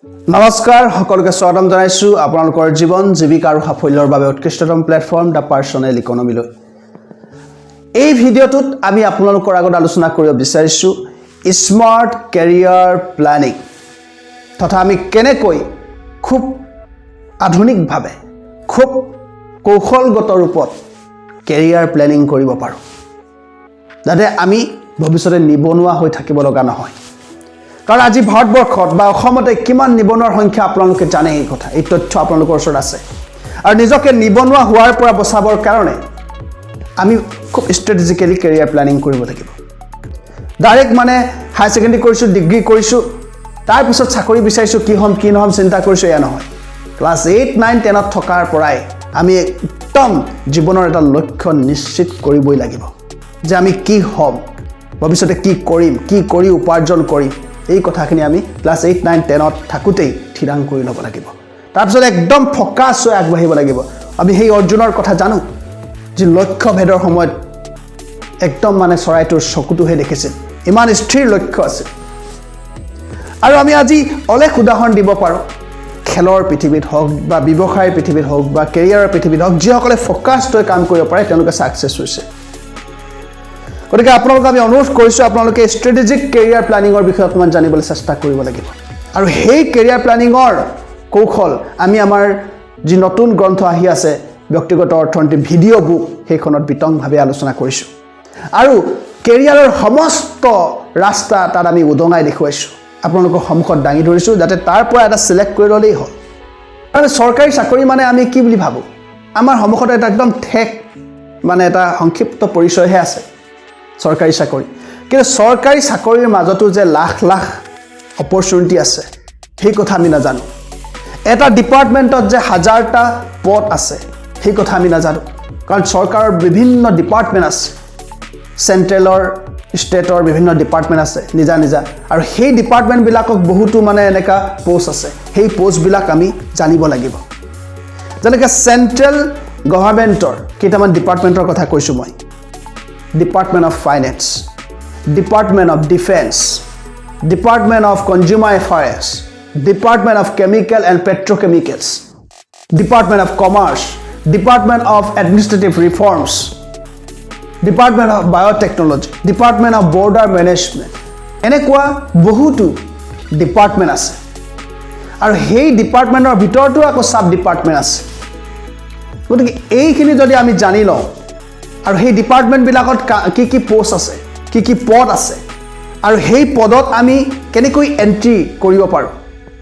নমস্কাৰ সকলোকে স্বাগতম জনাইছো আপোনালোকৰ জীৱন জীৱিকা আৰু সাফল্যৰ বাবে উৎকৃষ্টতম প্লেটফৰ্ম দা পাৰ্সনেল ইকনমিলৈ এই ভিডিঅ'টোত আমি আপোনালোকৰ আগত আলোচনা কৰিব বিচাৰিছো স্মাৰ্ট কেৰিয়াৰ প্ল্যানিং তথা আমি কেনেকৈ খুব আধুনিকভাৱে খুব কৌশলগত ৰূপত কেৰিয়াৰ প্ল্যানিং কৰিব পাৰো যাতে আমি ভৱিষ্যতে নিবনুৱা হৈ থাকিব লগা নহয় কাৰণ আজি ভাৰতবৰ্ষত বা অসমতে কিমান নিবনুৱাৰ সংখ্যা আপোনালোকে জানে এই কথা এই তথ্য আপোনালোকৰ ওচৰত আছে আৰু নিজকে নিবনুৱা হোৱাৰ পৰা বচাবৰ কাৰণে আমি খুব ষ্ট্ৰেটেজিক্যালি কেৰিয়াৰ প্ল্যানিং কৰিব লাগিব ডাইৰেক্ট মানে হাই সেকেন্ডাৰী কৰিছো ডিগ্ৰী কৰিছো তাৰ পিছত চাকৰি বিচাৰিছো কি হম কি নহম চিন্তা কৰিছো এয়া নহয় ক্লাছ 8 9 10 ত থকাৰ পৰাই আমি একদম জীৱনৰ এটা লক্ষ্য নিশ্চিত কৰিবই লাগিব যে আমি কি হম ভৱিষ্যতে কি কৰিম কি কৰি উপাৰ্জন কৰিম এই কথাখিনি আমি ক্লাছ 8 9 10 ত থাকুতেই থিৰাং কৰি ল'ব লাগিব তাৰ পিছত একদম ফোকাস হৈ আগবাঢ়িব লাগিব আমি সেই অৰ্জুনৰ কথা জানো যে লক্ষ্য ভেদৰ সময়ত একদম মানে চৰাইটোৰ চকুটোহে দেখিছিল ইমান স্থিৰ লক্ষ্য আছে আৰু আমি আজি অলেখ উদাহৰণ দিব পাৰো খেলৰ পৃথিৱীত হওক বা ব্যৱসায়ৰ পৃথিৱীত হওক বা কেৰিয়াৰৰ পৃথিৱীত হওক যিসকলে ফোকাসড হৈ কাম কৰিব পাৰে তেওঁলোকে সাকসেস হৈছে গতিকে আপোনালোকক আমি অনুৰোধ কৰিছো আপোনালোকে ষ্ট্ৰেটেজিক কেৰিয়াৰ প্ল্যানিংৰ বিষয়ে অকমান জানিবলৈ চেষ্টা কৰিব লাগিব আৰু সেই কেৰিয়াৰ প্ল্যানিংৰ কৌশল আমি আমাৰ যি নতুন গ্ৰন্থ আহি আছে ব্যক্তিগত অৰ্থনীতি ভিডিঅ' বুক সেইখনত বিতংভাৱে আলোচনা কৰিছো আৰু কেৰিয়াৰৰ সমস্ত ৰাস্তা তাত আমি উদঙাই দেখুৱাইছো আপোনালোকৰ সন্মুখত দাঙি ধৰিছো যাতে তাৰ পৰা এটা সিলেক্ট কৰি ল'লেই হ'ল আৰু চৰকাৰী চাকৰি মানে আমি কি বুলি ভাবো আমাৰ সন্মুখত এটা একদম ঠেক মানে এটা সংক্ষিপ্ত পৰিচয়হে আছে চৰকাৰী চাকৰি কিন্তু চৰকাৰী চাকৰিৰ মাজতো যে লাখ লাখ অপৰচুনিটি আছে সেই কথা আমি নাজানো এটা ডিপাৰ্টমেণ্টত যে হাজাৰটা পদ আছে সেই কথা আমি নাজানো কাৰণ চৰকাৰৰ বিভিন্ন ডিপাৰ্টমেণ্ট আছে চেন্ট্ৰেলৰ ষ্টেটৰ বিভিন্ন ডিপাৰ্টমেণ্ট আছে নিজা নিজা আৰু সেই ডিপাৰ্টমেণ্ট বিলাকক বহুতো মানে এনেকা পোষ্ট আছে সেই পোষ্ট বিলাক আমি জানিব লাগিব যেনেকৈ চেন্ট্ৰেল গভৰ্ণমেণ্টৰ কেইটামান ডিপাৰ্টমেণ্টৰ কথা কৈছো মই Department of Finance, Department of Defense, Department of Consumer Affairs, Department of Chemical and Petrochemicals, Department of Commerce, Department of Administrative Reforms, Department of Biotechnology, Department of Border Management. এনেকুৱা বহুতো ডিপাৰ্টমেণ্ট আছে আৰু সেই ডিপাৰ্টমেণ্টৰ ভিতৰতো আকৌ সাব ডিপাৰ্টমেণ্ট আছে গতিকে এইখিনি যদি আমি জানি লওঁ আৰু সেই ডিপাৰ্টমেণ্ট বিলাকত কি কি পোষ্ট আছে কি কি পদ আছে আৰু সেই পদত আমি কেনেকৈ এন্ট্ৰি কৰিব পাৰো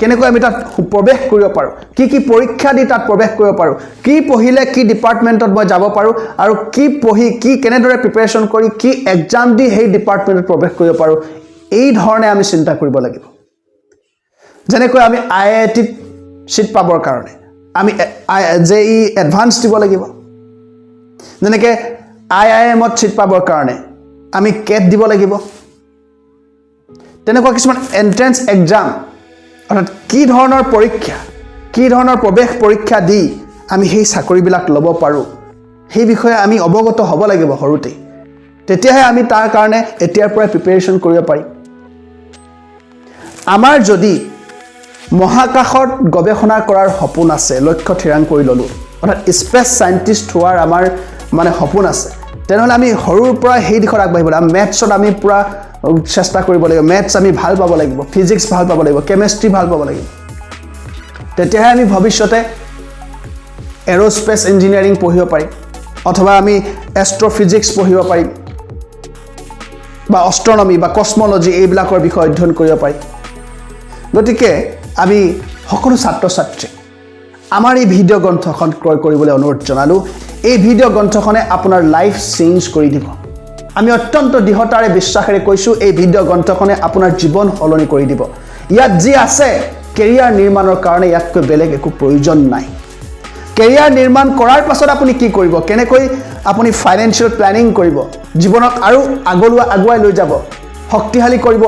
কেনেকৈ আমি তাত প্ৰৱেশ কৰিব পাৰো কি পৰীক্ষা দি তাত প্ৰৱেশ কৰিব পাৰো কি পঢ়িলে কি ডিপাৰ্টমেণ্টত মই যাব পাৰো আৰু কি পঢ়ি কি কেনেদৰে প্ৰিপাৰেচন কৰি কি এক্সাম দি সেই ডিপাৰ্টমেণ্টত প্ৰৱেশ কৰিব পাৰো এই ধৰণে আমি চিন্তা কৰিব লাগিব যেনেকৈ আমি আইআইটি সিট পাবৰ কাৰণে আমি জেই এডভান্স দিব লাগিব যেনেকৈ IIM ত সিট পাবৰ কাৰণে আমি কেট দিব লাগিব তেনেকুৱা কিছুমান এন্ট্ৰেন্স এক্সাম অৰ্থাৎ কি ধৰণৰ পৰীক্ষা কি ধৰণৰ প্ৰৱেশ পৰীক্ষা দি আমি সেই চাকৰিবিলাক ল'ব পাৰো সেই বিষয়ে আমি অৱগত হ'ব লাগিব হৰুতে তেতিয়াহে আমি তাৰ কাৰণে এতিয়াৰ পৰা প্ৰিপাৰেচন কৰিব পাৰিম আমাৰ যদি মহাকাশত গৱেষণা কৰাৰ সপোন আছে লক্ষ্য থিৰাং কৰি ললো অৰ্থাৎ স্পেচ সায়েন্টিষ্ট হোৱাৰ আমাৰ মানে সপোন আছে তেনেহলে আমি হৰুৰ পৰা সেই দিশত আগবাঢ়িব লাগিব মেথছত আমি পুৰা চেষ্টা কৰিব লাগিব মেথছ আমি ভাল পাব লাগিব ফিজিক্স ভাল পাব লাগিব কেমিষ্ট্ৰি ভাল পাব লাগিব তেতিয়াহে আমি ভৱিষ্যতে এৰোস্পেচ ইঞ্জিনিয়াৰিং পঢ়িব পাৰিম অথবা আমি এষ্ট্ৰফিজিক্স পঢ়িব পাৰিম বা অষ্ট্ৰনমি বা কসমোলজি এইবিলাকৰ বিষয়ে অধ্যয়ন কৰিব পাৰিম গতিকে আমি সকলো ছাত্ৰ ছাত্ৰী আমাৰ এই ভিডিঅ' গ্ৰন্থখন ক্ৰয় কৰিবলৈ অনুৰোধ জনালো এই ভিডিঅ' গ্ৰন্থখনে আপোনাৰ লাইফ চেঞ্জ কৰি দিব আমি অত্যন্ত দৃঢ়তাৰে বিশ্বাসেৰে কৈছো এই ভিডিঅ' গ্ৰন্থখনে আপোনাৰ জীৱন সলনি কৰি দিব ইয়াত যি আছে কেৰিয়াৰ নিৰ্মাণৰ কাৰণে ইয়াতকৈ বেলেগ একো প্ৰয়োজন নাই কেৰিয়াৰ নিৰ্মাণ কৰাৰ পাছত আপুনি কি কৰিব কেনেকৈ আপুনি ফাইনেন্সিয়েল প্ল্যানিং কৰিব জীৱনক আৰু আগুৱাই লৈ যাব শক্তিশালী কৰিব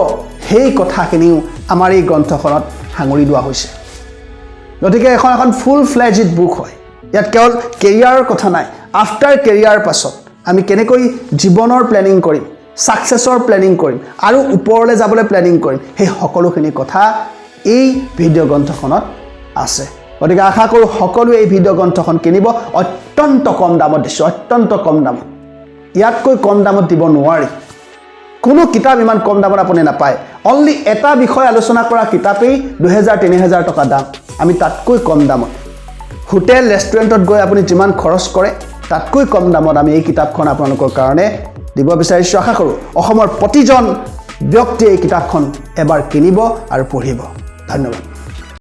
সেই কথাখিনিও আমাৰ এই গ্ৰন্থখনত সাঙুৰি লোৱা হৈছে গতিকে এখন ফুল ফ্লেজড বুক হয় ইয়াত কেৱল কেৰিয়াৰৰ কথা নাই আফটাৰ কেৰিয়াৰ পাছত আমি কেনেকৈ জীৱনৰ প্ল্যানিং কৰিম সাকসেছৰ প্ল্যানিং কৰিম আৰু ওপৰলৈ যাবলৈ প্ল্যানিং কৰিম সেই সকলোখিনি কথা এই ভিডিঅ' গ্ৰন্থখনত আছে গতিকে আশা কৰোঁ সকলোৱে এই ভিডিঅ' গ্ৰন্থখন কিনিব অত্যন্ত কম দামত দিছোঁ অত্যন্ত কম দামত ইয়াতকৈ কম দামত দিব নোৱাৰি কোনো কিতাপ ইমান কম দামত আপুনি নাপায় অনলি এটা বিষয় আলোচনা কৰা কিতাপেই 2000-3000 টকা দাম আমি তাতকৈ কম দামত হোটেল ৰেষ্টুৰেণ্টত গৈ আপুনি যিমান খৰচ কৰে তাতকৈ কম দামত আমি এই কিতাপখন আপোনালোকৰ কাৰণে দিব বিচাৰিছোঁ আশা কৰোঁ অসমৰ প্ৰতিজন ব্যক্তিয়ে এই কিতাপখন এবাৰ কিনিব আৰু পঢ়িব ধন্যবাদ